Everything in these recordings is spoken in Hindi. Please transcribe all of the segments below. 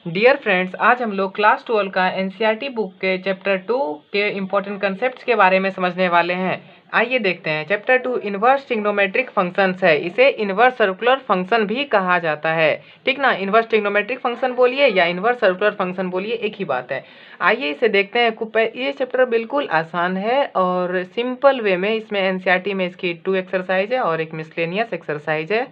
डियर फ्रेंड्स, आज हम लोग क्लास 12 का एनसीईआरटी बुक के चैप्टर 2 के इम्पोर्टेंट कंसेप्ट्स के बारे में समझने वाले हैं। आइए देखते हैं। चैप्टर 2 इन्वर्स ट्रिग्नोमेट्रिक फंक्शंस है। इसे इन्वर्स सर्कुलर फंक्शन भी कहा जाता है। ठीक ना, इन्वर्स ट्रिग्नोमेट्रिक फंक्शन बोलिए या इन्वर्स सर्कुलर फंक्शन बोलिए, एक ही बात है। आइए इसे देखते हैं। ये चैप्टर बिल्कुल आसान है और सिंपल वे में इसमें एनसीईआरटी में इसकी 2 एक्सरसाइज है और एक मिसलेनियस एक्सरसाइज है।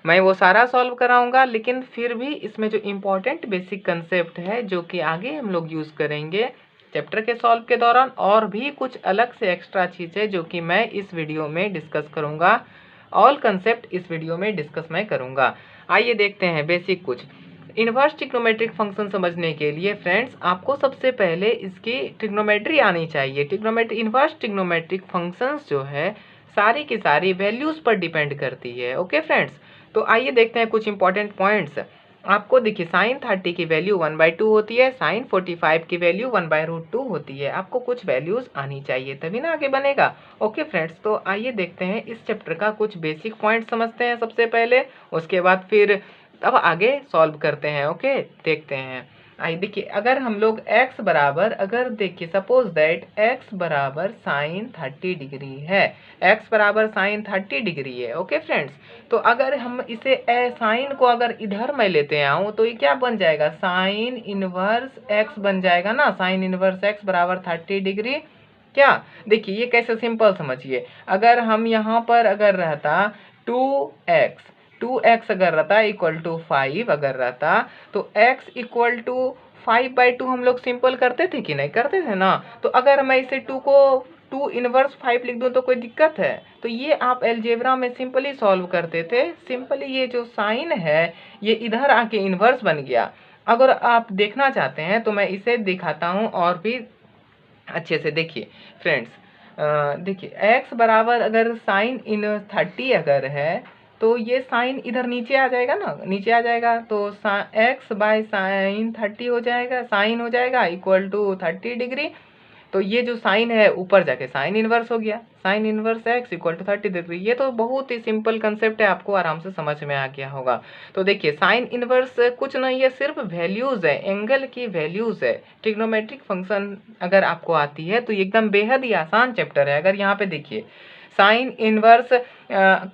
मैं वो सारा सॉल्व कराऊंगा, लेकिन फिर भी इसमें जो इम्पोर्टेंट बेसिक कंसेप्ट है जो कि आगे हम लोग यूज़ करेंगे चैप्टर के सॉल्व के दौरान, और भी कुछ अलग से एक्स्ट्रा चीज़ें जो कि मैं इस वीडियो में डिस्कस करूंगा। ऑल कंसेप्ट इस वीडियो में डिस्कस मैं करूंगा। आइए देखते हैं बेसिक कुछ। इन्वर्स ट्रिग्नोमेट्रिक फंक्शन समझने के लिए फ्रेंड्स आपको सबसे पहले इसकी ट्रिग्नोमेट्री आनी चाहिए। इन्वर्स ट्रिग्नोमेट्रिक फंक्शंस जो है सारी की सारी वैल्यूज़ पर डिपेंड करती है। ओके फ्रेंड्स, तो आइए देखते हैं कुछ इंपॉर्टेंट पॉइंट्स। आपको देखिए sin 30 की वैल्यू 1/2 होती है, sin 45 की वैल्यू 1/√2 होती है। आपको कुछ वैल्यूज आनी चाहिए तभी ना आगे बनेगा। ओके फ्रेंड्स, तो आइए देखते हैं इस चैप्टर का कुछ बेसिक पॉइंट समझते हैं सबसे पहले, उसके बाद फिर अब आगे सॉल्व करते हैं। ओके, देखते हैं। आइए देखिए, अगर हम लोग x बराबर, अगर देखिए सपोज दैट x बराबर sin 30 डिग्री है, x बराबर sin 30 डिग्री है। ओके फ्रेंड्स, तो अगर हम इसे साइन को अगर इधर मैं लेते आऊँ तो ये क्या बन जाएगा, साइन इनवर्स x बन जाएगा ना। साइन इनवर्स x बराबर 30 डिग्री। क्या देखिए ये कैसे, सिंपल समझिए। अगर हम यहाँ पर अगर रहता 2x अगर रहता इक्वल टू 5 अगर रहता, तो x इक्वल टू 5/2 हम लोग सिंपल करते थे कि नहीं करते थे ना। तो अगर मैं इसे 2 इनवर्स 5 लिख दूं तो कोई दिक्कत है? तो ये आप अलजेब्रा में सिंपली सॉल्व करते थे। सिंपली ये जो साइन है ये इधर आके इनवर्स बन गया। अगर आप देखना चाहते हैं तो मैं इसे दिखाता हूँ और भी अच्छे से। देखिए फ्रेंड्स, देखिए x बराबर अगर साइन इन 30 अगर है तो ये साइन इधर नीचे आ जाएगा ना, नीचे आ जाएगा तो x बाय साइन 30 हो जाएगा, साइन हो जाएगा इक्वल टू 30 डिग्री। तो ये जो साइन है ऊपर जाके साइन इनवर्स हो गया, sine inverse x equal to 30 degree. ये तो बहुत ही सिंपल कंसेप्ट है, आपको आराम से समझ में आ गया होगा। तो देखिए साइन इनवर्स कुछ नहीं है, सिर्फ वैल्यूज है, एंगल की वैल्यूज है। ट्रिग्नोमेट्रिक फंक्शन अगर आपको आती है तो एकदम बेहद ही आसान चैप्टर है। अगर यहाँ पे देखिए साइन इनवर्स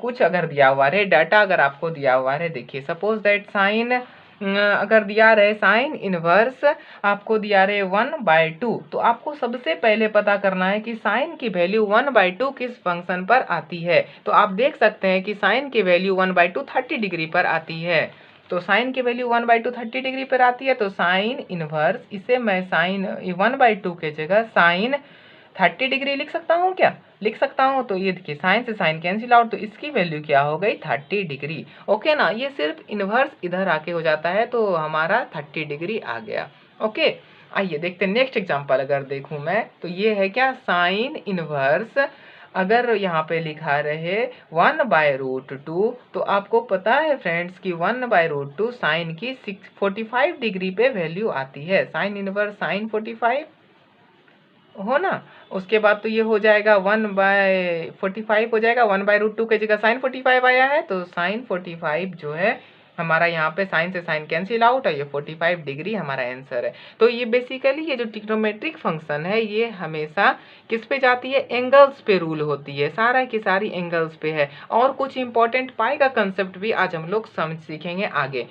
कुछ अगर दिया हुआ है, डाटा अगर आपको दिया हुआ है, देखिए सपोज दैट साइन अगर दिया रहे साइन इनवर्स आपको दिया रहे 1/2, तो आपको सबसे पहले पता करना है कि साइन की वैल्यू 1/2 किस फंक्शन पर आती है। तो आप देख सकते हैं कि साइन की वैल्यू 1/2 30 डिग्री पर आती है। तो साइन की वैल्यू 1/2 30 डिग्री पर आती है, तो साइन इनवर्स, इसे मैं साइन 1/2 के जगह साइन 30 डिग्री लिख सकता हूँ। क्या लिख सकता हूँ? तो ये देखिए साइन से साइन कैंसिल आउट, तो इसकी वैल्यू क्या हो गई, 30 डिग्री। ओके ना, ये सिर्फ इनवर्स इधर आके हो जाता है तो हमारा 30 डिग्री आ गया। ओके, आइए देखते हैं नेक्स्ट एग्जांपल। अगर देखूं मैं तो ये है क्या, साइन इनवर्स अगर यहाँ पे लिखा रहे 1/√2, तो आपको पता है फ्रेंड्स कि 1/√2 साइन की 45 डिग्री पे वैल्यू आती है। साइन इनवर्स साइन 45 हो ना, उसके बाद तो ये हो जाएगा 1/45 हो जाएगा, 1/√2 की जगह साइन 45 आया है, तो साइन 45 जो है हमारा यहाँ पे साइन से साइन कैंसिल आउट है, ये 45 डिग्री हमारा आंसर है। तो ये बेसिकली ये जो ट्रिग्नोमेट्रिक फंक्शन है ये हमेशा किस पे जाती है, एंगल्स पे रूल होती है, सारा की सारी एंगल्स पे है। और कुछ इंपॉर्टेंट पाई का कंसेप्ट भी आज हम लोग समझ सीखेंगे आगे,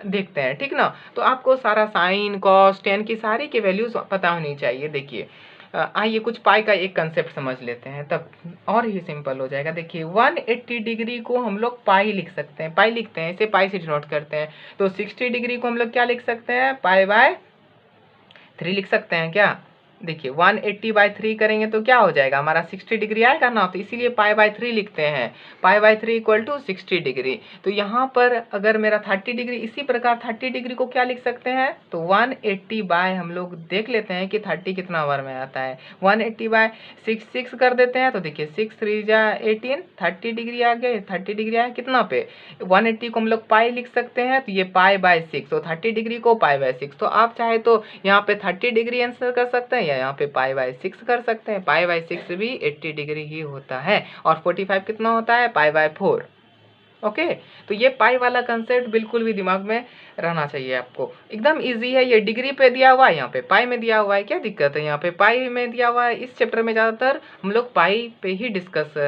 देखते हैं। ठीक ना, तो आपको सारा साइन कॉस टेन की सारी की वैल्यूज पता होनी चाहिए। देखिए आइए कुछ पाई का एक कंसेप्ट समझ लेते हैं, तब और ही सिंपल हो जाएगा। देखिए 180 डिग्री को हम लोग पाई लिख सकते हैं, पाई लिखते हैं, इसे पाई से डिनोट करते हैं। तो 60 डिग्री को हम लोग क्या लिख सकते हैं, पाई/3 लिख सकते हैं। क्या देखिए 180/3 करेंगे तो क्या हो जाएगा हमारा, 60 डिग्री आएगा ना, तो इसीलिए पाई/3 लिखते हैं। पाई/3 इक्वल टू 60 डिग्री। तो यहाँ पर अगर मेरा 30 डिग्री, इसी प्रकार 30 डिग्री को क्या लिख सकते हैं, तो 180 बाय, हम लोग देख लेते हैं कि 30 कितना बार में आता है, 180/6 कर देते हैं। तो देखिए 6 3 जा 18, 30 डिग्री आ गया, 30 डिग्री आया कितना पे, 180 को हम लोग पाई लिख सकते हैं, तो ये पाई/6, तो 30 डिग्री को पाई/6। तो आप चाहे तो यहाँ पे 30 डिग्री आंसर कर सकते हैं या यहाँ पे पाई/6 कर सकते हैं। पाई/6 भी 80 डिग्री ही होता है, और 45 कितना होता है, पाई/4। ओके। तो ये पाई वाला कंसेप्ट बिल्कुल भी दिमाग में रहना चाहिए आपको, एकदम इजी है। ये डिग्री पे दिया हुआ है, यहाँ पे पाई में दिया हुआ है, क्या दिक्कत है? यहाँ पे पाई में दिया हुआ है। इस चैप्टर में ज़्यादातर हम लोग पाई पे ही डिस्कस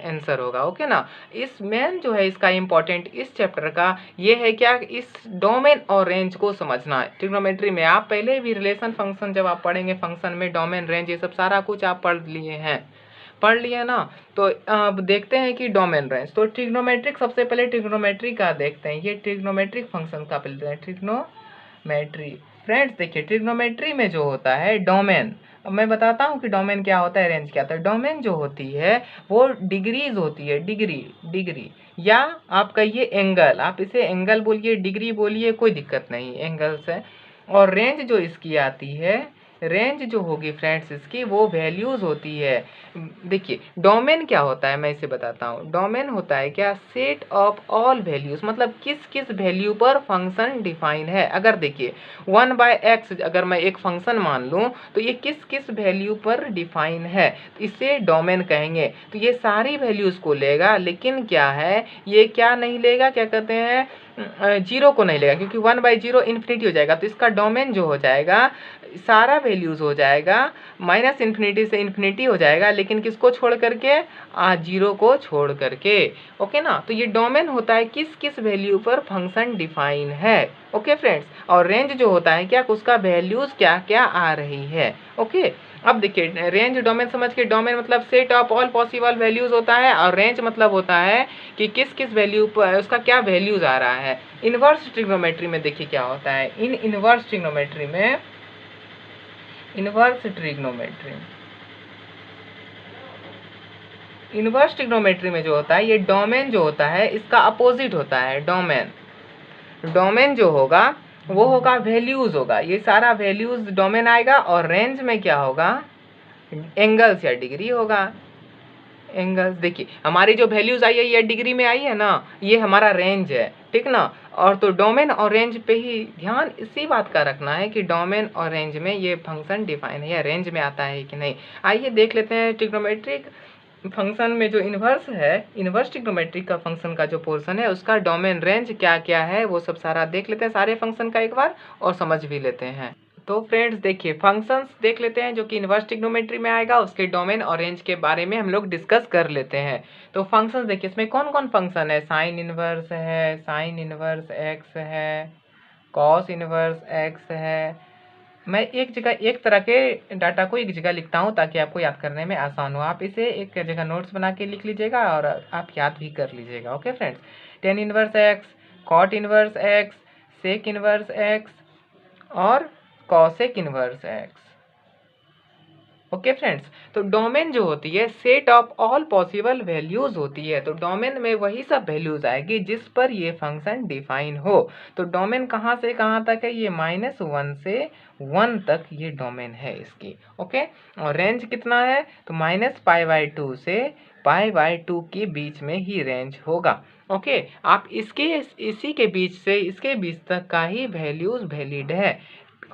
आंसर होगा, ओके ना। इस मेन जो है इसका इम्पोर्टेंट इस चैप्टर का ये है क्या, इस डोमेन और रेंज को समझना। ट्रिग्नोमेट्री में आप पहले भी रिलेशन फंक्शन जब आप पढ़ेंगे, फंक्शन में डोमेन रेंज ये सब सारा कुछ आप पढ़ लिए ना। तो अब देखते हैं कि डोमेन रेंज। तो ट्रिग्नोमेट्रिक, सबसे पहले ट्रिग्नोमेट्री का देखते हैं। ये ट्रिग्नोमेट्रिक फंक्शन का पहले ट्रिग्नोमेट्री। फ्रेंड्स देखिए, ट्रिग्नोमेट्री में जो होता है डोमेन, अब मैं बताता हूँ कि डोमेन क्या होता है, रेंज क्या होता है। डोमेन जो होती है वो डिग्रीज होती है, डिग्री या आप कहिए एंगल, आप इसे एंगल बोलिए, डिग्री बोलिए, कोई दिक्कत नहीं, एंगल से। और रेंज जो इसकी आती है, रेंज जो होगी फ्रेंड्स इसकी, वो वैल्यूज होती है। देखिए डोमेन क्या होता है, मैं इसे बताता हूँ। डोमेन होता है क्या, सेट ऑफ ऑल वैल्यूज, मतलब किस किस वैल्यू पर फंक्शन डिफाइन है। अगर देखिए 1/x अगर मैं एक फंक्शन मान लूँ तो ये किस किस वैल्यू पर डिफाइन है, इसे डोमेन कहेंगे। तो ये सारी वैल्यूज को लेगा, लेकिन क्या है, ये क्या नहीं लेगा, क्या कहते हैं, जीरो को नहीं लेगा, क्योंकि 1/0 इन्फिनिटी हो जाएगा। तो इसका डोमेन जो हो जाएगा सारा वैल्यूज हो जाएगा, माइनस इन्फिनिटी से इन्फिनिटी हो जाएगा, लेकिन किसको छोड़ करके, जीरो को छोड़ करके, ओके ना। तो ये डोमेन होता है किस किस वैल्यू पर फंक्शन डिफाइन है, ओके फ्रेंड्स। और रेंज जो होता है क्या, उसका वैल्यूज क्या क्या आ रही है, ओके। अब देखिए रेंज डोमेन समझ के, डोमेन मतलब set of all possible values होता है, और रेंज मतलब होता है कि किस किस वैल्यू पर उसका क्या वैल्यूज आ रहा है। इनवर्स ट्रिग्नोमेट्री में देखिए क्या होता है, इनवर्स ट्रिग्नोमेट्री में, इनवर्स ट्रिग्नोमेट्री में जो होता है, ये डोमेन जो होता है इसका अपोजिट होता है। डोमेन जो होगा वो होगा वैल्यूज होगा, ये सारा वैल्यूज डोमेन आएगा। और रेंज में क्या होगा, एंगल्स या डिग्री होगा। एंगल्स देखिए हमारी जो वैल्यूज आई है ये डिग्री में आई है ना, ये हमारा रेंज है, ठीक ना। और तो डोमेन और रेंज पे ही ध्यान इसी बात का रखना है कि डोमेन और रेंज में ये फंक्शन डिफाइन है या रेंज में आता है कि नहीं। आइए देख लेते हैं ट्रिग्नोमेट्रिक फंक्शन में जो इन्वर्स है, इन्वर्स ट्रिग्नोमेट्रिक का फंक्शन का जो पोर्शन है उसका डोमेन रेंज क्या क्या है, वो सब सारा देख लेते हैं, सारे फंक्शन का एक बार, और समझ भी लेते हैं। तो फ्रेंड्स देखिए फंक्शंस देख लेते हैं जो कि इन्वर्स ट्रिग्नोमेट्री में आएगा, उसके डोमेन और रेंज के बारे में हम लोग डिस्कस कर लेते हैं। तो फंक्शंस देखिए इसमें कौन कौन फंक्शन है, साइन इन्वर्स है, साइन इन्वर्स एक्स है, कॉस इन्वर्स एक्स है। मैं एक जगह एक तरह के डाटा को एक जगह लिखता हूँ ताकि आपको याद करने में आसान हो। आप इसे एक जगह नोट्स बना के लिख लीजिएगा और आप याद भी कर लीजिएगा, okay friends. Tan inverse x, cot inverse x, sec inverse x और cosec inverse x, okay friends. तो डोमेन जो होती है set of all possible values होती है। तो डोमेन में वही सब वैल्यूज आएगी जिस पर ये फंक्शन डिफाइन हो। तो डोमेन कहाँ से कहाँ तक है, ये -1 से 1 तक ये डोमेन है इसकी, ओके। और रेंज कितना है, तो -π/2 से π/2 के बीच में ही रेंज होगा, ओके। आप इसके इसी के बीच से इसके बीच तक का ही वैल्यूज वैलिड है।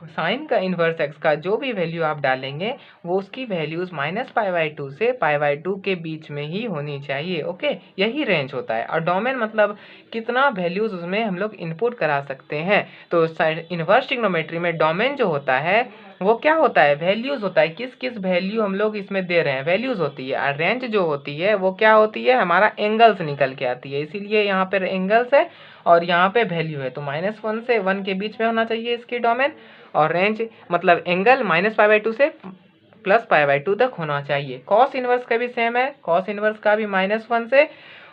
साइन का इन्वर्स एक्स का जो भी वैल्यू आप डालेंगे वो उसकी वैल्यूज -π/2 से π/2 के बीच में ही होनी चाहिए, ओके। यही रेंज होता है। और डोमेन मतलब कितना वैल्यूज उसमें हम लोग इनपुट करा सकते हैं। तो इन्वर्स ट्रिग्नोमेट्री में डोमेन जो होता है वो क्या होता है, वैल्यूज होता है, किस किस वैल्यू हम लोग इसमें दे रहे हैं, वैल्यूज होती है। और रेंज जो होती है वो क्या होती है, हमारा एंगल्स निकल के आती है, इसीलिए यहाँ पर एंगल्स है और यहाँ पे वैल्यू है। तो -1 से 1 के बीच में होना चाहिए इसकी डोमेन। और रेंज मतलब एंगल -π/2 से +π/2 तक होना चाहिए। कॉस इनवर्स का भी सेम है, कॉस इनवर्स का भी -1 से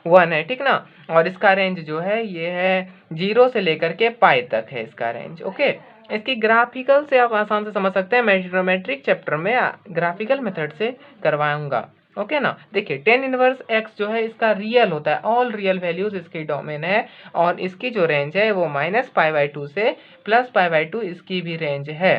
1 है, ठीक ना। और इसका रेंज जो है ये है 0 से लेकर के पाई तक है इसका रेंज, ओके। इसकी ग्राफिकल से आप आसान से समझ सकते हैं, मैं ट्रिग्नोमेट्रिक चैप्टर में ग्राफिकल मेथड से करवाऊंगा, ओके ना। देखिए टेन इनवर्स एक्स जो है इसका रियल होता है, ऑल रियल वैल्यूज इसकी डोमेन है। और इसकी जो रेंज है वो -π/2 से +π/2 इसकी भी रेंज है,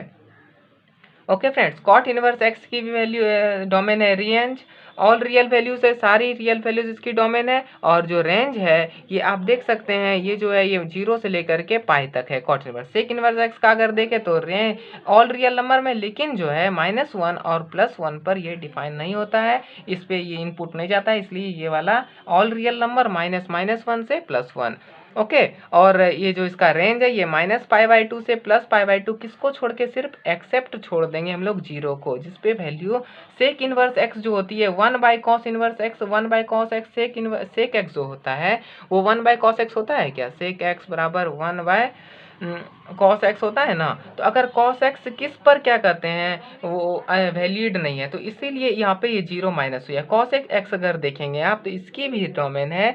okay friends, cot inverse x की भी वैल्यू डोमेन है रेंज, ऑल रियल वैल्यूज है, सारी रियल वैल्यूज इसकी डोमेन है। और जो रेंज है ये आप देख सकते हैं, ये जो है ये 0 से लेकर के पाई तक है cot inverse. Sec inverse x का अगर देखें तो रेंज ऑल रियल नंबर में, लेकिन जो है -1 और +1 पर ये डिफाइन नहीं होता है, इस पर ये इनपुट नहीं जाता है, इसलिए ये वाला ऑल रियल नंबर -1 से +1। ओके और ये जो इसका रेंज है ये -π/2 से +π/2 किसको छोड़ के, सिर्फ एक्सेप्ट छोड़ देंगे हम लोग 0 को, जिसपे वैल्यू सेक इनवर्स एक्स जो होती है 1/cos inverse x, 1/cos x sec x जो होता है वो 1/cos एक्स होता है क्या, सेक एक्स बराबर 1/cos एक्स होता है ना। तो अगर cos एक्स किस पर क्या कहते हैं वो वैलिड नहीं है, तो इसीलिए यहाँ पे ये 0 माइनस हुआ। cos एक्स अगर देखेंगे आप तो इसकी भी डोमेन है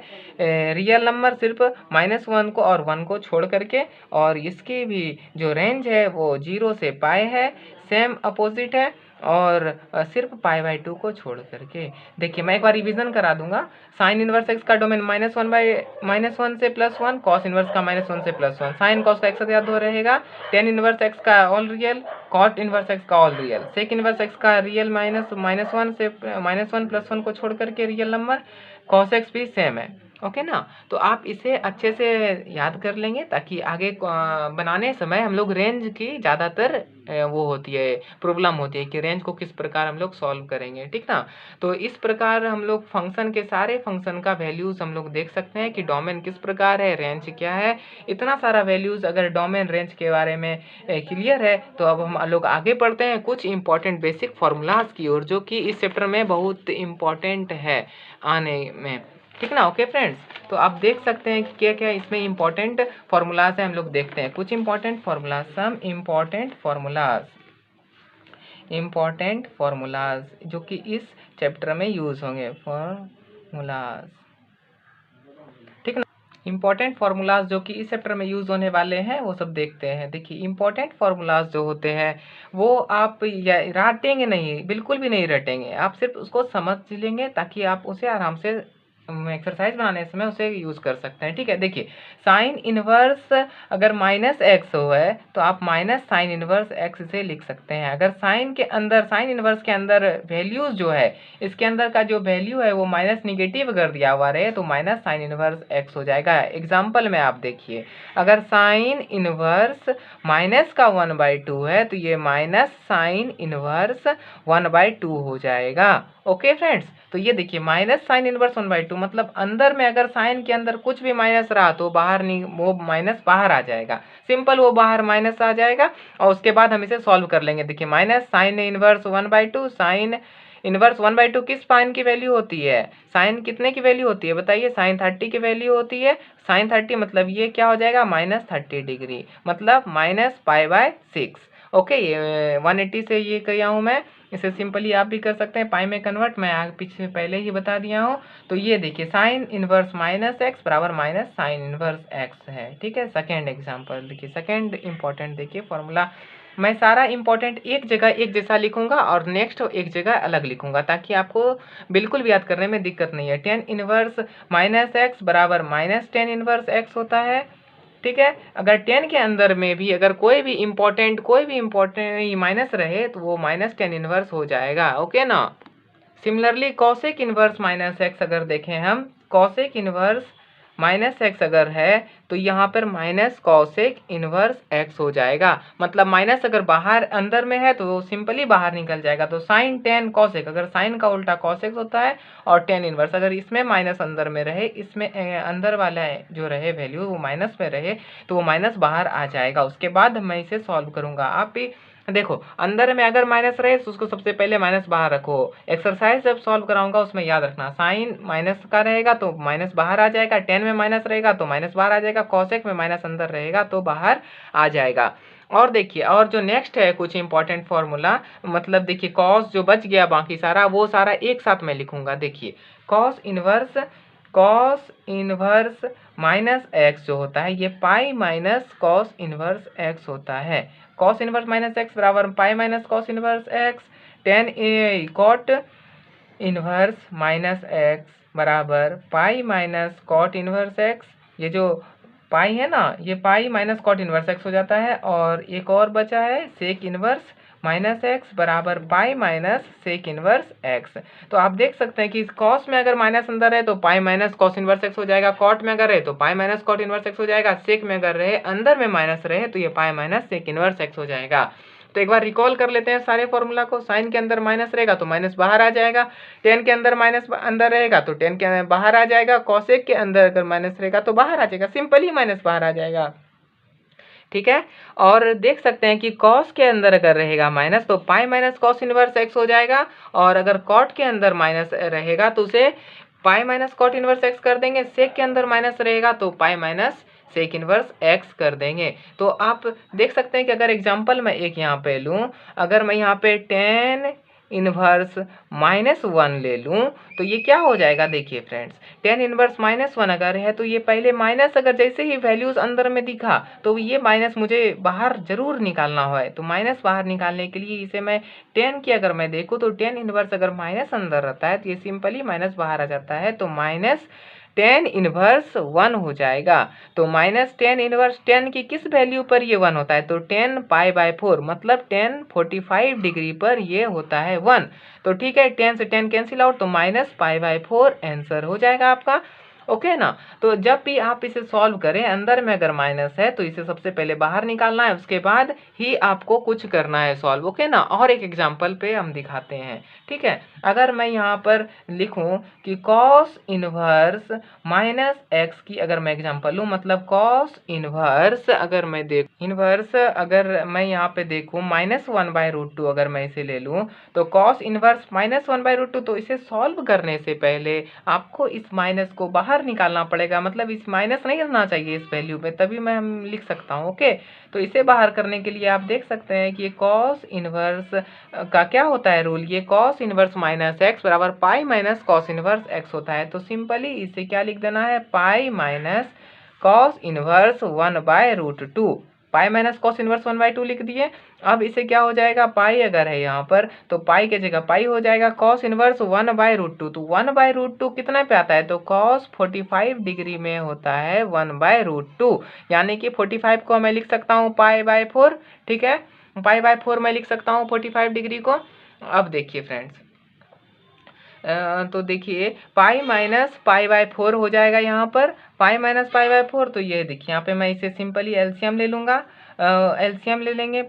रियल नंबर सिर्फ -1 को और 1 को छोड़ करके, और इसकी भी जो रेंज है वो 0 से पाई है, सेम अपोजिट है, और सिर्फ π/2 को छोड़ करके। देखिए मैं एक बार रिवीजन करा दूंगा। साइन इनवर्स एक्स का डोमेन -1 से +1, कॉस इनवर्स का -1 से +1, साइन कॉस का एक साथ याद हो रहेगा, टेन इनवर्स एक्स का all real, cot inverse x का all real, sec inverse x का रियल -1 से -1 +1 को छोड़ करके रियल नंबर, कॉस एक्स भी सेम है। ओके ना, तो आप इसे अच्छे से याद कर लेंगे ताकि आगे बनाने समय हम लोग रेंज की ज़्यादातर वो होती है, प्रॉब्लम होती है कि रेंज को किस प्रकार हम लोग सॉल्व करेंगे, ठीक ना। तो इस प्रकार हम लोग फंक्शन के सारे फंक्शन का वैल्यूज़ हम लोग देख सकते हैं कि डोमेन किस प्रकार है, रेंज क्या है, इतना सारा वैल्यूज़ अगर डोमेन रेंज के बारे में क्लियर है तो अब हम लोग आगे बढ़ते हैं कुछ इंपॉर्टेंट बेसिक फार्मूलाज की ओर, जो कि इस चैप्टर में बहुत इम्पॉर्टेंट है आने में, ठीक ना। ओके फ्रेंड्स, तो आप देख सकते हैं कि क्या क्या इसमें इंपॉर्टेंट फार्मूलाज हैं, हम लोग देखते हैं कुछ important formulas, some important formulas जो कि इस चैप्टर में यूज होंगे, फार्मूलाज, ठीक ना। इंपॉर्टेंट फार्मूलाज जो कि इस चैप्टर में यूज होने वाले हैं वो सब देखते हैं। देखिए इंपॉर्टेंट फार्मूलाज जो होते हैं वो आप रटेंगे नहीं, बिल्कुल भी नहीं रटेंगे, आप सिर्फ उसको समझ लेंगे ताकि आप उसे आराम से एक्सरसाइज बनाने समय उसे यूज कर सकते हैं, ठीक है। देखिए साइन इनवर्स अगर -x हो है तो आप -sin इनवर्स x से लिख सकते हैं। अगर साइन इनवर्स के अंदर वैल्यूज जो है, इसके अंदर का जो वैल्यू है वो माइनस निगेटिव अगर दिया हुआ रहे तो -sin इनवर्स x हो जाएगा। एग्जाम्पल में आप देखिए, अगर साइन इनवर्स माइनस का 1/2 है तो ये -sin इनवर्स 1/2 हो जाएगा। ओके फ्रेंड्स, तो ये देखिए -sin इनवर्स 1/2 मतलब अंदर में अगर साइन के अंदर कुछ भी माइनस रहा तो बाहर नहीं, वो माइनस बाहर आ जाएगा, सिंपल वो बाहर माइनस आ जाएगा। और उसके बाद हम इसे सॉल्व कर लेंगे। देखिए -sin इनवर्स 1/2, साइन इनवर्स 1/2 किस साइन की वैल्यू होती है, साइन कितने की वैल्यू होती है बताइए, साइन 30 की वैल्यू होती है। साइन 30 मतलब ये क्या हो जाएगा, -30 डिग्री, मतलब -π/6। ओके, ये 180 से ये किया हूँ मैं, इसे सिंपली आप भी कर सकते हैं पाई में कन्वर्ट, मैं आगे पीछे पहले ही बता दिया हूँ। तो ये देखिए साइन इनवर्स -x बराबर -sin इनवर्स x है, ठीक है। सेकेंड एग्जांपल देखिए, सेकेंड इंपॉर्टेंट देखिए फॉर्मूला, मैं सारा इंपॉर्टेंट एक जगह एक जैसा लिखूंगा और नेक्स्ट एक जगह अलग लिखूंगा ताकि आपको बिल्कुल भी याद करने में दिक्कत नहीं है। टेन इनवर्स -x बराबर -tan इनवर्स x होता है, ठीक है। अगर 10 के अंदर में भी अगर कोई भी इम्पोर्टेंट माइनस रहे तो वो -tan इनवर्स हो जाएगा, ओके ना। सिमिलरली कॉसेक इनवर्स -x अगर देखें हम, कॉसेक इनवर्स -x अगर है तो यहाँ पर -cosec इनवर्स x हो जाएगा, मतलब माइनस अगर बाहर अंदर में है तो वो सिंपली बाहर निकल जाएगा। तो साइन tan cosec, अगर साइन का उल्टा cosec होता है, और tan इनवर्स अगर इसमें माइनस अंदर में रहे, इसमें अंदर वाला जो रहे वैल्यू वो माइनस में रहे तो वो माइनस बाहर आ जाएगा। उसके बाद मैं इसे सॉल्व करूंगा। आप भी देखो अंदर में अगर माइनस रहे तो उसको सबसे पहले माइनस बाहर रखो। एक्सरसाइज जब सॉल्व कराऊंगा उसमें याद रखना, साइन माइनस का रहेगा तो माइनस बाहर आ जाएगा, टेन में माइनस रहेगा तो माइनस बाहर आ जाएगा, कॉसेक में माइनस अंदर रहेगा तो बाहर आ जाएगा। और देखिए, और जो नेक्स्ट है कुछ इंपॉर्टेंट फॉर्मूला, मतलब देखिए कॉस जो बच गया बाकी सारा वो सारा एक साथ में लिखूंगा। देखिए कॉस इनवर्स -x जो होता है ये pi minus cos inverse x होता है। कॉस इनवर्स -x बराबर pi minus cos inverse x, then cot inverse -x बराबर pi minus cot inverse x। ये जो पाई है ना, ये pi minus cot inverse x हो जाता है। और एक और बचा है सेक इनवर्स माइनस एक्स बराबर pi minus sec inverse x. तो आप देख सकते हैं कि कॉस में अगर माइनस अंदर है तो pi minus cos inverse x हो जाएगा, कॉट में अगर है तो pi minus cot inverse x हो जाएगा, सेक में अगर रहे अंदर में माइनस रहे तो ये pi minus sec inverse x हो जाएगा। तो एक बार रिकॉल कर लेते हैं सारे फॉर्मूला को। साइन के अंदर माइनस रहेगा तो माइनस बाहर आ जाएगा, टेन के अंदर माइनस अंदर रहेगा तो टेन के बाहर आ जाएगा, कॉसेक के अंदर अगर माइनस रहेगा तो बाहर आ जाएगा, सिंपल ही माइनस बाहर आ जाएगा। ठीक है, और देख सकते हैं कि कॉस के अंदर अगर रहेगा माइनस तो pi minus cos inverse x हो जाएगा, और अगर कॉट के अंदर माइनस रहेगा तो उसे pi minus cot inverse x कर देंगे, सेक के अंदर माइनस रहेगा तो pi minus sec inverse x कर देंगे। तो आप देख सकते हैं कि अगर एग्जांपल मैं एक यहाँ पे लूँ, अगर मैं यहाँ पे टेन इनवर्स माइनस वन ले लूँ तो ये क्या हो जाएगा, देखिए friends, tan inverse minus one अगर है तो ये पहले माइनस अगर जैसे ही वैल्यूज अंदर में दिखा तो ये माइनस मुझे बाहर जरूर निकालना है। तो माइनस बाहर निकालने के लिए इसे मैं टेन की अगर मैं देखूँ तो टेन इनवर्स अगर माइनस अंदर रहता है तो ये सिंपली माइनस बाहर आ जाता है, तो माइनस टेन इनवर्स वन हो जाएगा। तो माइनस टेन इनवर्स टेन की किस वैल्यू पर ये वन होता है, तो टेन पाई बाय फोर, मतलब 1045 डिग्री पर ये होता है वन। तो ठीक है, 10 से 10 कैंसिल आउट तो minus pi by four answer हो जाएगा आपका। ओके ना। तो जब भी आप इसे सॉल्व करें, अंदर में अगर माइनस है तो इसे सबसे पहले बाहर निकालना है, उसके बाद ही आपको कुछ करना है सॉल्व। ओके ना। और एक एग्जांपल पे हम दिखाते हैं। ठीक है, अगर मैं यहाँ पर लिखूं कि कॉस इनवर्स माइनस एक्स की अगर मैं एग्जांपल लूँ, मतलब कॉस इनवर्स अगर मैं अगर मैं यहाँ पे देखूँ minus one by root two अगर मैं इसे ले लूँ, तो cos inverse minus one by root two, तो इसे सॉल्व करने से पहले आपको इस माइनस को बाहर निकालना पड़ेगा, मतलब इस माइनस नहीं रहना चाहिए इस वैल्यू में, तभी मैं हम लिख सकता हूँ। ओके, तो इसे बाहर करने के लिए आप देख सकते हैं कि ये कॉस इनवर्स का क्या होता है रूल, ये कॉस इनवर्स माइनस एक्स बराबर pi minus cos inverse x होता है। तो सिंपली इसे क्या लिख देना है, pi minus cos inverse one by root two, pi minus cos inverse one by two लिख दिए। अब इसे क्या हो जाएगा, पाई अगर है यहाँ पर तो पाई की जगह पाई हो जाएगा, cos inverse one by root two, तो वन बाय रूट टू कितना पे आता है, तो कॉस 45 डिग्री में होता है वन बाय रूट टू, यानी कि 45 को मैं लिख सकता हूँ पाई बाय फोर। ठीक है, पाई बाय फोर मैं लिख सकता हूँ 45 डिग्री को। अब देखिए फ्रेंड्स, तो देखिए pi minus pi by four हो जाएगा यहाँ पर, pi minus pi by four, तो ये देखिए यहाँ पे मैं इसे सिंपली एलसीएम ले लूँगा, एलसीएम ले लेंगे,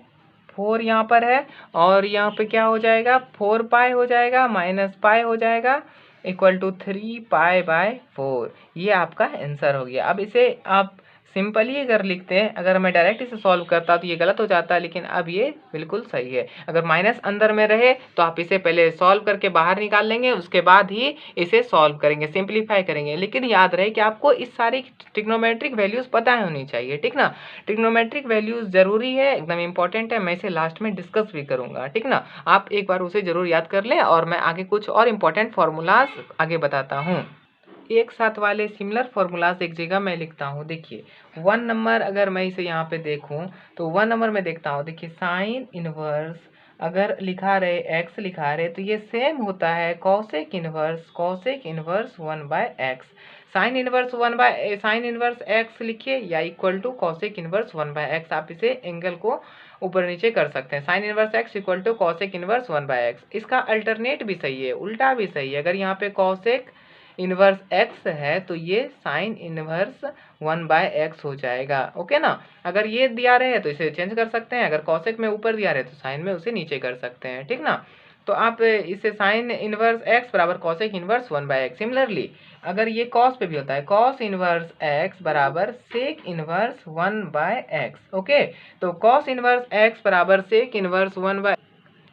फोर यहाँ पर है और यहाँ पे क्या हो जाएगा, फोर पाई हो जाएगा माइनस पाई हो जाएगा equal to three pi by four, ये आपका आंसर हो गया। अब इसे आप सिंपली अगर लिखते हैं, अगर मैं डायरेक्ट इसे सॉल्व करता तो ये गलत हो जाता, लेकिन अब ये बिल्कुल सही है। अगर माइनस अंदर में रहे तो आप इसे पहले सॉल्व करके बाहर निकाल लेंगे, उसके बाद ही इसे सॉल्व करेंगे, सिंप्लीफाई करेंगे। लेकिन याद रहे कि आपको इस सारी ट्रिग्नोमेट्रिक वैल्यूज़ पता होनी चाहिए, ठीक ना। ट्रिग्नोमेट्रिक वैल्यूज़ ज़रूरी है, एकदम इंपॉर्टेंट है, मैं इसे लास्ट में डिस्कस भी करूँगा, ठीक ना। आप एक बार उसे ज़रूर याद कर लें और मैं आगे कुछ और इंपॉर्टेंट फार्मूलाज आगे बताता हूँ। एक साथ वाले सिमिलर फार्मूलाज एक जगह मैं लिखता हूँ। देखिए वन नंबर अगर मैं इसे यहाँ पे देखूँ तो वन नंबर में देखता हूँ, देखिए साइन इनवर्स अगर लिखा रहे एक्स लिखा रहे तो ये सेम होता है cosec inverse one by x. Sine inverse x लिखिए या equal to cosec inverse one by x, आप इसे एंगल को ऊपर नीचे कर सकते हैं। Sine inverse x equal to cosec inverse one by x, इसका अल्टरनेट भी सही है, उल्टा भी सही है। अगर यहाँ पे कॉसेक इनवर्स एक्स है तो ये sine inverse one by x हो जाएगा। ओके ना। अगर ये दिया रहे तो इसे चेंज कर सकते हैं, अगर कॉसेक में ऊपर दिया रहे तो साइन में उसे नीचे कर सकते हैं, ठीक ना। तो आप इसे साइन इनवर्स एक्स बराबर cosec inverse one by x, similarly अगर ये कॉस पे भी होता है, कॉस इनवर्स एक्स बराबर sec inverse one by x. Okay, तो कॉस इनवर्स एक्स बराबर सेक इनवर्स वन बाय,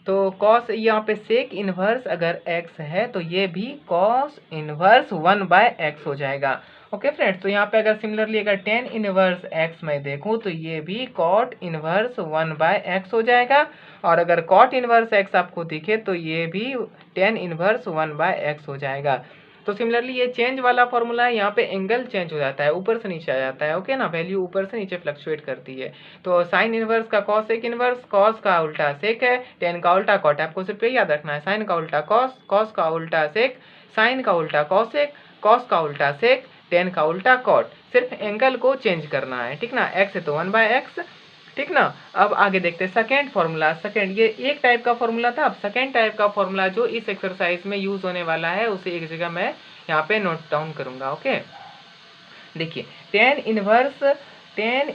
तो कॉस यहाँ पे सेक इनवर्स अगर एक्स है तो ये भी cos inverse one by x हो जाएगा। ओके फ्रेंड्स, तो यहाँ पे अगर सिमिलरली अगर टेन इनवर्स एक्स मैं देखूँ तो ये भी cot inverse one by x हो जाएगा, और अगर कॉट इनवर्स एक्स आपको दिखे तो ये भी tan inverse one by x हो जाएगा। तो सिमिलरली ये चेंज वाला फॉर्मूला है, यहाँ पे एंगल चेंज हो जाता है, ऊपर से नीचे आ जाता है। ओके ना, वैल्यू ऊपर से नीचे फ्लक्चुएट करती है। तो साइन इनवर्स का कॉस सेक इनवर्स, कॉस का उल्टा सेक है, टेन का उल्टा कॉट, आपको सिर्फ याद रखना है, साइन का उल्टा कॉस, कॉस का उल्टा सेक, साइन का उल्टा कॉसेक, कॉस का उल्टा सेक, टेन का उल्टा कॉट, सिर्फ एंगल को चेंज करना है, ठीक ना। एक्स है तो वन बाय एक्स, ठीक ना। अब आगे देखते हैं सेकेंड फॉर्मूला। सेकेंड, ये एक टाइप का फॉर्मूला था। अब सेकेंड टाइप का फॉर्मूला जो इस एक्सरसाइज में यूज होने वाला है उसे एक जगह मैं यहाँ पे नोट डाउन करूंगा। ओके, देखिए टेन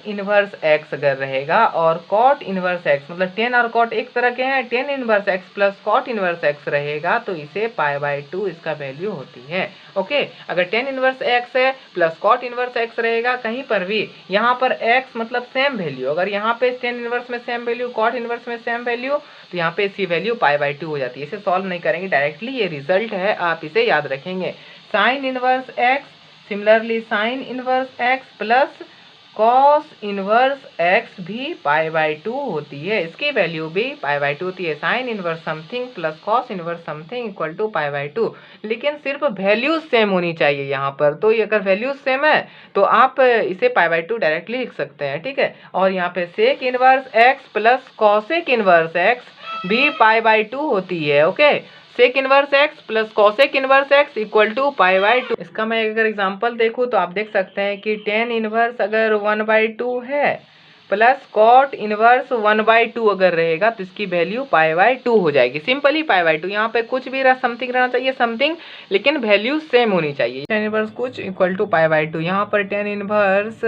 इनवर्स एक्स अगर रहेगा और कॉट इनवर्स एक्स, मतलब टेन और कॉट एक तरह के हैं, tan inverse x plus cot inverse x रहेगा तो इसे π/2 इसका वैल्यू होती है। ओके, अगर टेन इनवर्स एक्स है प्लस कॉट इनवर्स एक्स रहेगा कहीं पर भी, यहाँ पर एक्स मतलब सेम वैल्यू, अगर यहाँ पे टेन इनवर्स में सेम वैल्यू, कॉट इनवर्स में सेम वैल्यू, तो यहाँ पे इसकी वैल्यू π/2 हो जाती है। इसे सॉल्व नहीं करेंगे डायरेक्टली, ये रिजल्ट है, आप इसे याद रखेंगे। Sign inverse x, similarly sign inverse x plus cos inverse x भी π/2 होती है, इसकी वैल्यू भी π/2 होती है। Sine inverse something plus cos inverse something equal to π/2, लेकिन सिर्फ वैल्यूज सेम होनी चाहिए यहाँ पर। तो ये अगर वैल्यूज सेम है तो आप इसे π/2 डायरेक्टली लिख सकते हैं, ठीक है। और यहाँ पे sec inverse x plus cosec inverse x भी π/2 होती है। Okay, sec inverse x plus cosec inverse x equal to π/2। इसका मैं अगर एग्जांपल देखूँ तो आप देख सकते हैं कि टेन इनवर्स अगर 1/2 है प्लस कॉट इनवर्स 1/2 अगर रहेगा तो इसकी वैल्यू π/2 हो जाएगी। सिंपली π/2, यहाँ पे कुछ भी समथिंग रहना चाहिए, समथिंग, लेकिन वैल्यू सेम होनी चाहिए। टेन इनवर्स कुछ इक्वल टू π/2, यहाँ पर टेन इनवर्स,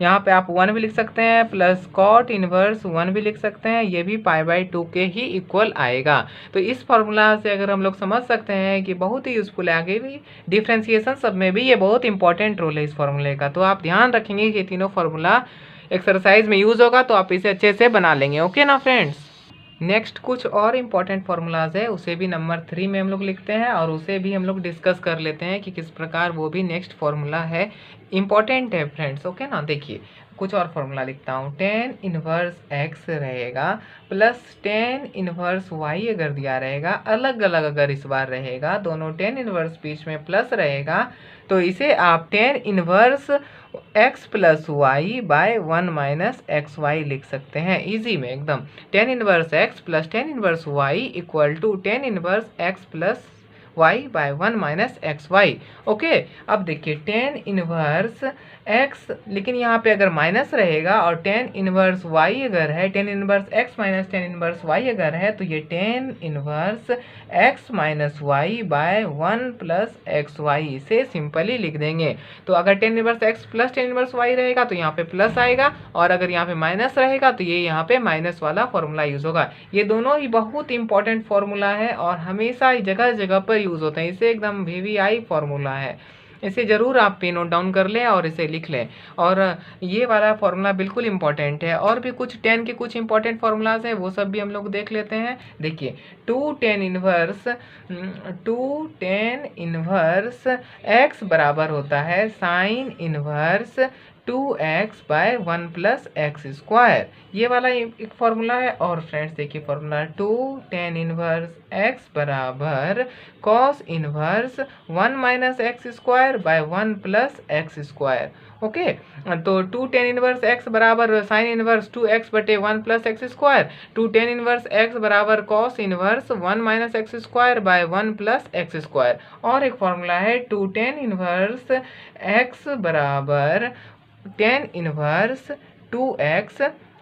यहाँ पे आप 1 भी लिख सकते हैं प्लस कॉट इनवर्स 1 भी लिख सकते हैं, ये भी π/2 के ही इक्वल आएगा। तो इस फॉर्मूला से अगर हम लोग समझ सकते हैं कि बहुत ही यूजफुल है, आगे भी डिफ्रेंसिएशन सब में भी ये बहुत इंपॉर्टेंट रोल है इस फॉर्मूले का। तो आप ध्यान रखेंगे कि तीनों फार्मूला एक्सरसाइज में यूज होगा तो आप इसे अच्छे से बना लेंगे। ओके ना फ्रेंड्स। नेक्स्ट कुछ और इम्पॉर्टेंट फार्मूलाज है, उसे भी नंबर 3 में हम लोग लिखते हैं और उसे भी हम लोग डिस्कस कर लेते हैं कि किस प्रकार वो भी नेक्स्ट फार्मूला है, इम्पॉर्टेंट है फ्रेंड्स। ओके ना, देखिए कुछ और फार्मूला लिखता हूँ। टेन इनवर्स एक्स रहेगा प्लस टेन इनवर्स वाई अगर दिया रहेगा, अलग अलग अगर इस बार रहेगा, दोनों टेन इनवर्स बीच में प्लस रहेगा, तो इसे आप tan inverse x plus y by 1 minus x y लिख सकते हैं इजी में एकदम। Tan inverse x plus tan inverse y equal to tan inverse x plus y by 1 minus x y. Okay, अब देखिए टेन इनवर्स एक्स, लेकिन यहाँ पे अगर माइनस रहेगा और टेन इनवर्स वाई अगर है, tan inverse x minus tan inverse y अगर है, तो ये tan inverse x minus y by 1 plus x y, इसे सिंपली लिख देंगे। तो अगर tan inverse x plus tan inverse y रहेगा तो यहाँ पे प्लस आएगा, और अगर यहाँ पे माइनस रहेगा तो ये यहाँ पे माइनस वाला फॉर्मूला यूज होगा। ये दोनों ही बहुत इंपॉर्टेंट फॉर्मूला है और हमेशा जगह जगह पर यूज होते हैं, इसे एकदम VVI फॉर्मूला है, इसे ज़रूर आप पे नोट डाउन कर लें और इसे लिख लें। और ये वाला फॉर्मूला बिल्कुल इंपॉर्टेंट है। और भी कुछ 10 के कुछ इंपॉर्टेंट फार्मूलाज हैं, वो सब भी हम लोग देख लेते हैं। देखिए टू टेन इनवर्स एक्स बराबर होता है sine inverse 2x by 1 plus x square, ये वाला एक फार्मूला है। और फ्रेंड्स देखिए formula two tan inverse x बराबर cos inverse 1 minus x square by 1 plus x square. Okay, तो टू टेन इनवर्स एक्स बराबर साइन इनवर्स 2x बटे 1 plus x square, two tan inverse x बराबर cos inverse 1 minus x square by 1 plus x square. और एक फार्मूला है टू टेन इनवर्स एक्स बराबर tan inverse 2x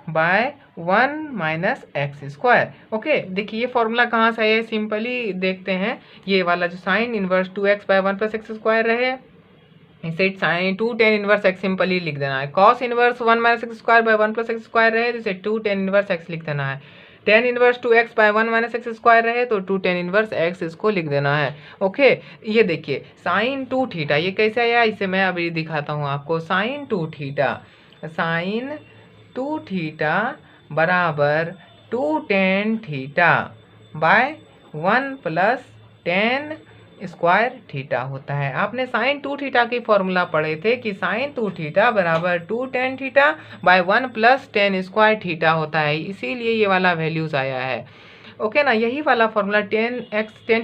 by 1 minus x square. Okay, देखिए ये फॉर्मूला कहाँ से है, सिंपली देखते हैं। ये वाला जो sine inverse 2x by 1 plus x square रहे, इसे sine two tan inverse x simply लिख देना है। Cos inverse 1 minus x square by 1 plus x square रहे, इसे टू टेन इनवर्स एक्स लिख देना है। Tan inverse 2x by 1 minus x square रहे तो टू टेन इनवर्स एक्स इसको लिख देना है। ओके, ये देखिए साइन 2 थीटा, ये कैसे आया, इसे मैं अभी दिखाता हूँ आपको। साइन 2 थीटा बराबर 2 tan theta by 1 plus ten square theta होता है। आपने साइन 2 थीटा की फॉर्मूला पढ़े थे कि साइन 2 थीटा बराबर 2 tan theta by 1 plus ten square theta होता है, इसीलिए ये वाला वैल्यूज आया है। ओके ना, यही वाला फॉर्मूला टेन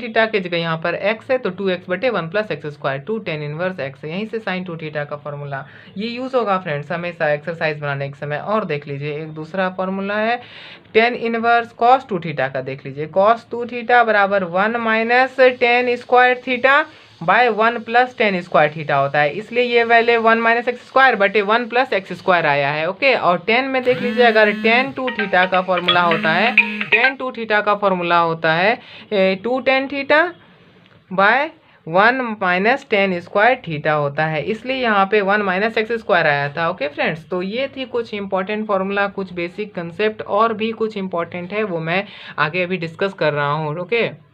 थीटा के जगह यहाँ पर x है तो 2x बटे 1 plus x square, two tan inverse x है, यहीं से साइन 2 थीटा का फॉर्मूला ये यूज़ होगा फ्रेंड्स हमेशा एक्सरसाइज बनाने के समय। और देख लीजिए एक दूसरा फॉर्मूला है टेन इनवर्स कॉस 2 थीटा का, देख लीजिए कॉस 2 थीटा बराबर 1 minus ten square theta by 1 plus ten square theta होता है, इसलिए ये वैल्यू 1 माइनस एक्स स्क्वायर बटे 1 प्लस एक्स स्क्वायर आया है। ओके, और टेन में देख लीजिए, अगर टेन टू थीटा का फॉर्मूला होता है, टेन टू थीटा का फॉर्मूला होता है 2 tan theta by 1 minus ten square theta होता है, इसलिए यहाँ पे 1 माइनस एक्स स्क्वायर आया था। ओके फ्रेंड्स, तो ये थी कुछ इंपॉर्टेंट फार्मूला, कुछ बेसिक कंसेप्ट, और भी कुछ इंपॉर्टेंट है वो मैं आगे अभी डिस्कस कर रहा हूँ। ओके,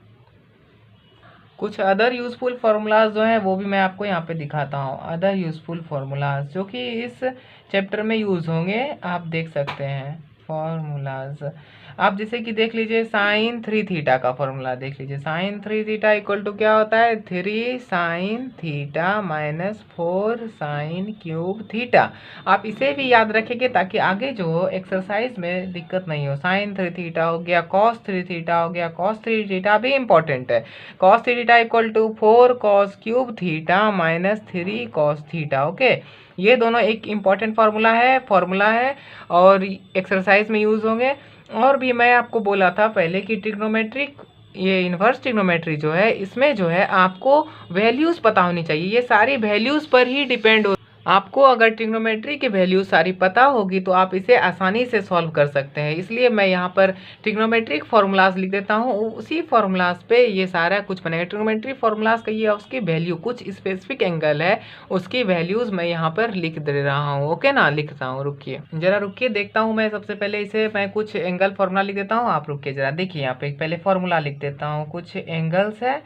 कुछ अदर यूज़फुल फार्मूलाज जो हैं वो भी मैं आपको यहाँ पे दिखाता हूँ। अदर यूज़फुल फार्मूलाज जो कि इस चैप्टर में यूज़ होंगे, आप देख सकते हैं फार्मूलाज। आप जैसे कि देख लीजिए, साइन 3 थीटा का फॉर्मूला देख लीजिए। साइन 3 थीटा इक्वल टू क्या होता है, 3 sine theta minus 4 sine cube theta. आप इसे भी याद रखेंगे ताकि आगे जो एक्सरसाइज में दिक्कत नहीं हो। साइन 3 थीटा हो गया, कॉस 3 थीटा हो गया, कॉस 3 थीटा भी इंपॉर्टेंट है। Cos 3 theta equal to 4 cos cube theta minus 3 cos theta. Okay, ये दोनों एक इम्पॉर्टेंट फार्मूला है और एक्सरसाइज में यूज़ होंगे। और भी मैं आपको बोला था पहले कि ट्रिग्नोमेट्रिक, ये इन्वर्स ट्रिग्नोमेट्री जो है, इसमें जो है आपको वैल्यूज़ पता होनी चाहिए। ये सारी वैल्यूज़ पर ही डिपेंड हो। आपको अगर ट्रिग्नोमेट्री की वैल्यू सारी पता होगी तो आप इसे आसानी से सॉल्व कर सकते हैं। इसलिए मैं यहाँ पर ट्रिग्नोमेट्रिक फार्मूलाज लिख देता हूँ, उसी फार्मूलाज पे ये सारा कुछ बनेगा। ट्रिग्नोमेट्री फार्मूलाज का ये उसकी वैल्यू, कुछ स्पेसिफिक एंगल है उसकी वैल्यूज़ मैं यहाँ पर लिख दे रहा हूँ। ओके ना, लिखता हूँ, रुकिए जरा, रुकिए देखता हूँ मैं। सबसे पहले इसे मैं कुछ एंगल फार्मूला लिख देता हूँ, आप रुकिए जरा, देखिए यहाँ पे पहले फार्मूला लिख देता हूँ। कुछ एंगल्स है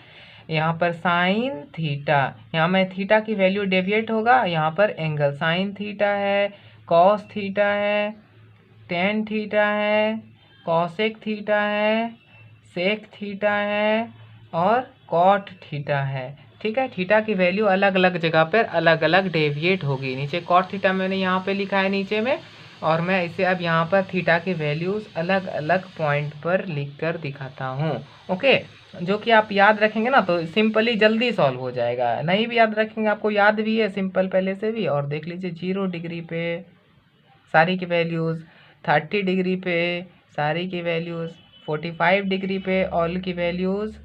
यहाँ पर, साइन थीटा, यहाँ में थीटा की वैल्यू डेविएट होगा, यहाँ पर एंगल साइन थीटा है, कॉस थीटा है, टेन थीटा है, कॉसेक थीटा है, सेक थीटा है और कॉट थीटा है। ठीक है, थीटा की वैल्यू अलग अलग जगह पर अलग अलग डेविएट होगी। नीचे कॉट थीटा मैंने यहाँ पे लिखा है नीचे में, और मैं इसे अब यहाँ पर थीटा की वैल्यूज़ अलग अलग पॉइंट पर लिख कर दिखाता हूँ। ओके, जो कि आप याद रखेंगे ना तो सिंपली जल्दी सॉल्व हो जाएगा। नहीं भी याद रखेंगे, आपको याद भी है सिंपल पहले से भी। और देख लीजिए, 0 डिग्री पे सारी की वैल्यूज़, 30 डिग्री पे सारी की वैल्यूज़, 45 डिग्री पे ऑल की वैल्यूज़,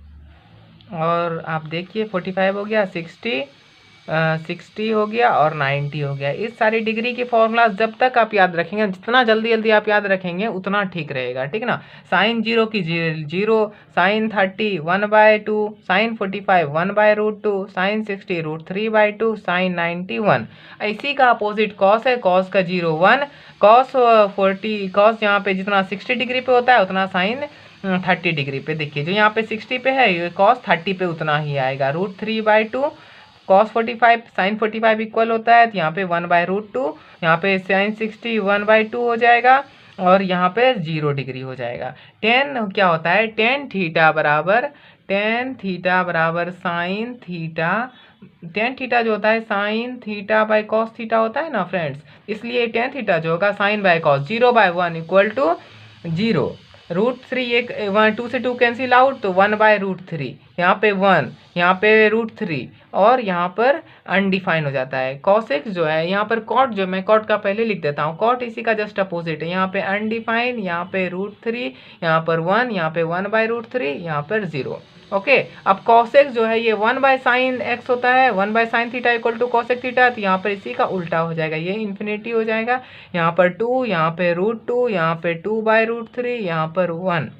और आप देखिए 45 हो गया, 60 हो गया और 90 हो गया। इस सारी डिग्री की फॉर्मूला जब तक आप याद रखेंगे, जितना जल्दी जल्दी आप याद रखेंगे उतना ठीक रहेगा। ठीक ना, साइन 0 की 0, साइन 30 1/2, साइन 45 1/√2, साइन 60 √3/2, साइन 90 1। इसी का अपोजिट कॉस है, कॉस का 0 1, कॉस 40, कॉस यहाँ पे जितना 60 डिग्री पे होता है उतना साइन 30 डिग्री पे। देखिए जो यहाँ पे 60 पे है, ये कॉस 30 पे उतना ही आएगा, √3/2। कॉस 45 साइन 45 इक्वल होता है, तो यहाँ पे 1/√2, यहाँ पे साइन 60 1/2 हो जाएगा, और यहाँ पे 0 डिग्री हो जाएगा। टेन क्या होता है, टेन थीटा बराबर साइन थीटा, टेन थीटा जो होता है sine theta by cos theta होता है ना फ्रेंड्स, इसलिए टेन थीटा जो होगा sine by cos, 0/1 equal to 0, √3, एक 2 से 2 कैंसिल आउट, तो 1/√3, यहाँ पे 1, यहाँ पे √3, और यहाँ पर अनडिफाइन हो जाता है। कॉसेक जो है, यहाँ पर कॉट, जो मैं कॉट का पहले लिख देता हूँ, कॉट इसी का जस्ट अपोजिट है। यहाँ पे अनडिफाइन, यहाँ पे √3, यहाँ पर 1, यहाँ पे 1/√3, यहाँ पर 0। ओके, अब कॉसेक जो है ये 1/sin x होता है, 1/sin theta equal to cosec theta, तो यहाँ पर इसी का उल्टा हो जाएगा, ये इन्फिनिटी हो जाएगा। यहाँ पर 2, यहाँ पे √2, यहाँ पे 2/√3, यहाँ पर 1।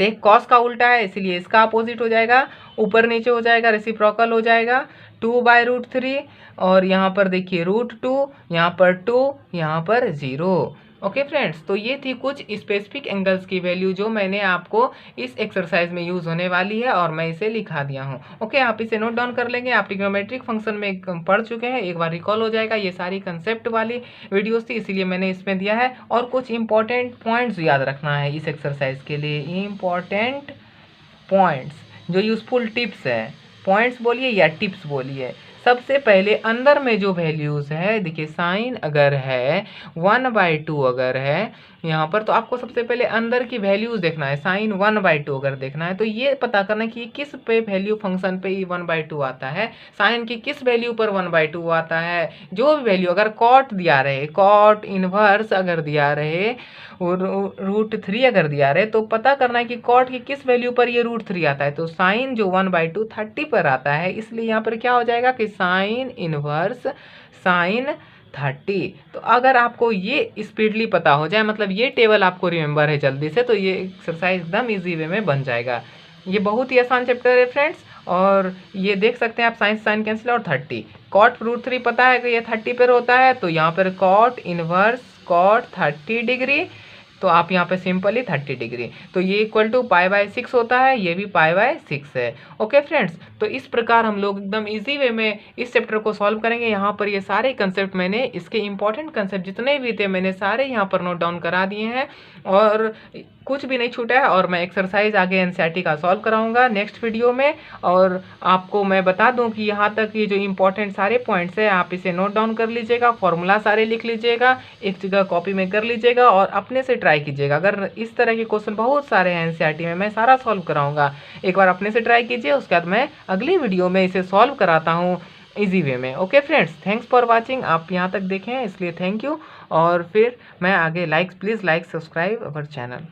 सेक कॉस का उल्टा है, इसलिए इसका अपोजिट हो जाएगा, ऊपर नीचे हो जाएगा, रेसिप्रोकल हो जाएगा, 2/√3, और यहाँ पर देखिए √2, यहाँ पर 2, यहाँ पर 0। ओके फ्रेंड्स, तो ये थी कुछ स्पेसिफिक एंगल्स की वैल्यू जो मैंने आपको इस एक्सरसाइज में यूज़ होने वाली है, और मैं इसे लिखा दिया हूँ। ओके, आप इसे नोट डाउन कर लेंगे। आप ट्रिग्नोमेट्रिक फंक्शन में पढ़ चुके हैं, एक बार रिकॉल हो जाएगा। ये सारी कंसेप्ट वाली वीडियोस थी, इसीलिए मैंने इसमें दिया है। और कुछ इंपॉर्टेंट पॉइंट्स याद रखना है इस एक्सरसाइज के लिए, इंपॉर्टेंट पॉइंट्स जो यूज़फुल टिप्स है, पॉइंट्स बोलिए या टिप्स बोलिए। सबसे पहले अंदर में जो वैल्यूज़ है, देखिए साइन अगर है 1/2 अगर है, यहाँ पर, तो आपको सबसे पहले अंदर की वैल्यूज देखना है। साइन 1/2 अगर देखना है तो ये पता करना है कि किस पे वैल्यू फंक्शन पे 1/2 आता है, साइन की किस वैल्यू पर 1/2 आता है। जो भी वैल्यू अगर कॉट दिया रहे, कॉट इनवर्स अगर दिया रहे और √3 अगर दिया रहे, तो पता करना है कि कॉट की किस वैल्यू पर ये √3 आता है। तो साइन जो 1/2 30 पर आता है, इसलिए यहाँ पर क्या हो जाएगा कि साइन इनवर्स साइन 30। तो अगर आपको ये स्पीडली पता हो जाए, मतलब ये टेबल आपको रिमेंबर है जल्दी से, तो ये एक्सरसाइज एकदम इजी वे में बन जाएगा। ये बहुत ही आसान चैप्टर है फ्रेंड्स, और ये देख सकते हैं आप, साइन साइन कैंसिल और 30। कॉट √3 पता है कि ये 30 पर होता है, तो यहाँ पर कॉट इनवर्स कॉट 30 डिग्री, तो आप यहाँ पे सिंपली 30 डिग्री, तो ये इक्वल टू π/6 होता है, ये भी π/6 है। ओके फ्रेंड्स, तो इस प्रकार हम लोग एकदम इजी वे में इस चैप्टर को सॉल्व करेंगे। यहाँ पर ये सारे कंसेप्ट मैंने, इसके इंपॉर्टेंट कंसेप्ट जितने भी थे मैंने सारे यहाँ पर नोट डाउन करा दिए हैं, और कुछ भी नहीं छूटा है। और मैं एक्सरसाइज आगे एनसीईआरटी का सॉल्व कराऊंगा नेक्स्ट वीडियो में। और आपको मैं बता दूं कि यहाँ तक ये जो इंपॉर्टेंट सारे पॉइंट्स है, आप इसे नोट डाउन कर लीजिएगा, फॉर्मूला सारे लिख लीजिएगा, एक जगह कॉपी में कर लीजिएगा और अपने से ट्राई कीजिएगा। अगर इस तरह के क्वेश्चन बहुत सारे हैं एनसीईआरटी में, मैं सारा सॉल्व कराऊंगा, एक बार अपने से ट्राई कीजिए, उसके बाद मैं अगली वीडियो में इसे सॉल्व कराता हूँ इजी वे में। Okay friends, thanks for watching. आप यहाँ तक देखें इसलिए थैंक यू, और फिर मैं आगे please like subscribe our channel.